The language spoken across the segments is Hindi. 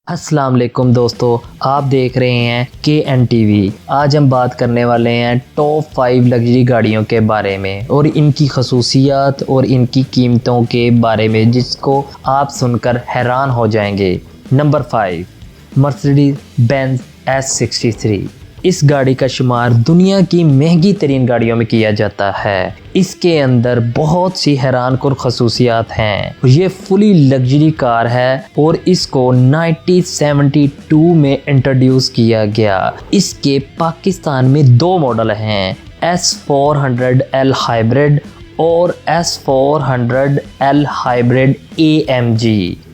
अस्सलाम वालेकुम दोस्तों, आप देख रहे हैं KN TV। आज हम बात करने वाले हैं टॉप 5 लग्जरी गाड़ियों के बारे में और इनकी खसूसियात और इनकी कीमतों के बारे में, जिसको आप सुनकर हैरान हो जाएंगे। Number 5, Mercedes Benz S63। इस गाड़ी का शुमार दुनिया की महंगी तरीन गाड़ियों में किया जाता है। इसके अंदर बहुत सी हैरानकुन खसूसियात हैं। ये फुली लग्जरी कार है और इसको 1972 में इंट्रोड्यूस किया गया। इसके पाकिस्तान में 2 मॉडल हैं, S400L हाइब्रिड और S400L हाइब्रिड AMG।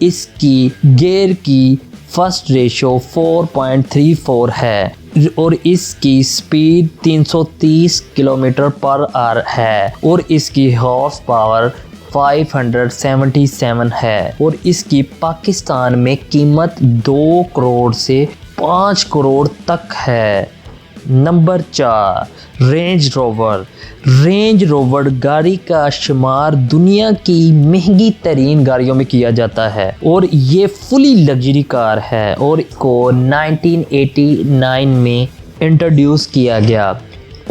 इसकी गियर की फर्स्ट रेशो 4.34 है और इसकी स्पीड 330 किलोमीटर पर आवर है और इसकी हॉर्स पावर 577 है और इसकी पाकिस्तान में कीमत 2 करोड़ से 5 करोड़ तक है। Number 4, range rover. Range rover गाड़ी का शुमार दुनिया की महंगी तरीन गाड़ियों में किया जाता है और ये फुली लग्जरी कार है और इसको 1989 में इंट्रोड्यूस किया गया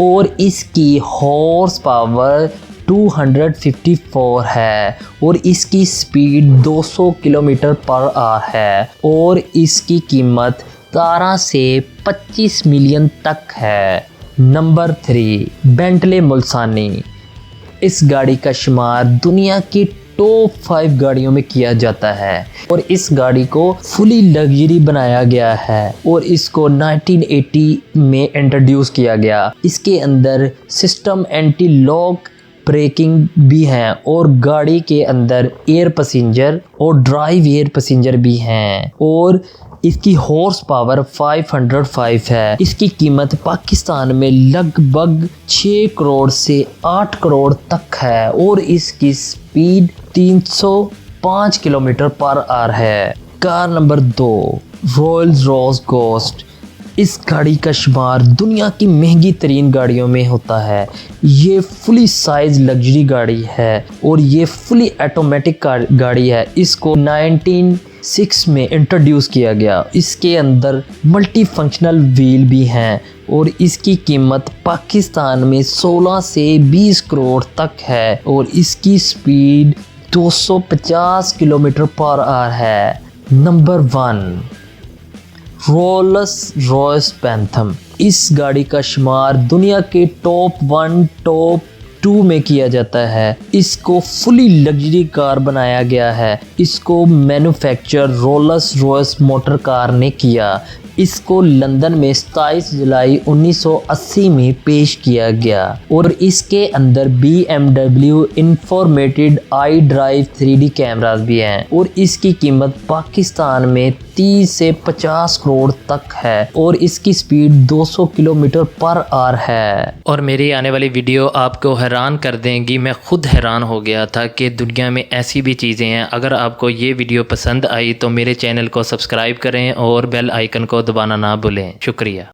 और इसकी हॉर्स पावर 254 है और इसकी स्पीड 200 किलोमीटर पर आवर है और इसकी कीमत 17 से 25 मिलियन तक है। Number 3, Bentley Mulsanne. इस गाड़ी का शुमार दुनिया की टॉप 5 गाड़ियों में किया जाता है और इस गाड़ी को फुली लग्जरी बनाया गया है और इसको 1980 में इंट्रोड्यूस किया गया। इसके अंदर सिस्टम एंटी लॉक ब्रेकिंग भी है और गाड़ी के अंदर एयर पैसेंजर और ड्राइव एयर पैसेंजर भी हैं और इसकी हॉर्स पावर 505 है। इसकी कीमत पाकिस्तान में लगभग 6 करोड़ से 8 करोड़ तक है और इसकी स्पीड 305 किलोमीटर पर आवर है। Car number 2, Rolls Royce ghost. इस गाड़ी का शुमार दुनिया की महंगी तरीन गाड़ियों में होता है। ये फुली साइज लग्जरी गाड़ी है और ये फुली ऑटोमेटिक गाड़ी है। इसको 1996 में इंट्रोड्यूस किया गया। इसके अंदर मल्टी फंक्शनल व्हील भी हैं और इसकी कीमत पाकिस्तान में 16 से 20 करोड़ तक है और इसकी स्पीड 250 किलोमीटर पर आवर है। Number 1, Rolls Royce Phantom. इस गाड़ी का शुमार दुनिया के टॉप 1, टॉप 2 में किया जाता है। इसको फुली लग्जरी कार बनाया गया है। इसको manufacture Rolls Royce motor car ने किया। इसको लंदन में 27 जुलाई 1980 में पेश किया गया और इसके अंदर BMW इंफॉर्मेटेड आई ड्राइव 3D कैमरास भी हैं और इसकी कीमत पाकिस्तान में 30 से 50 करोड़ तक है और इसकी स्पीड 200 किलोमीटर पर आवर है। और मेरी आने वाली वीडियो आपको हैरान कर देंगी। मैं खुद हैरान हो गया था कि दुनिया में ऐसी भी चीज़ें हैं। अगर आपको ये वीडियो पसंद आई तो मेरे चैनल को सब्सक्राइब करें और बेल आइकन को दबाना ना भूलें। शुक्रिया।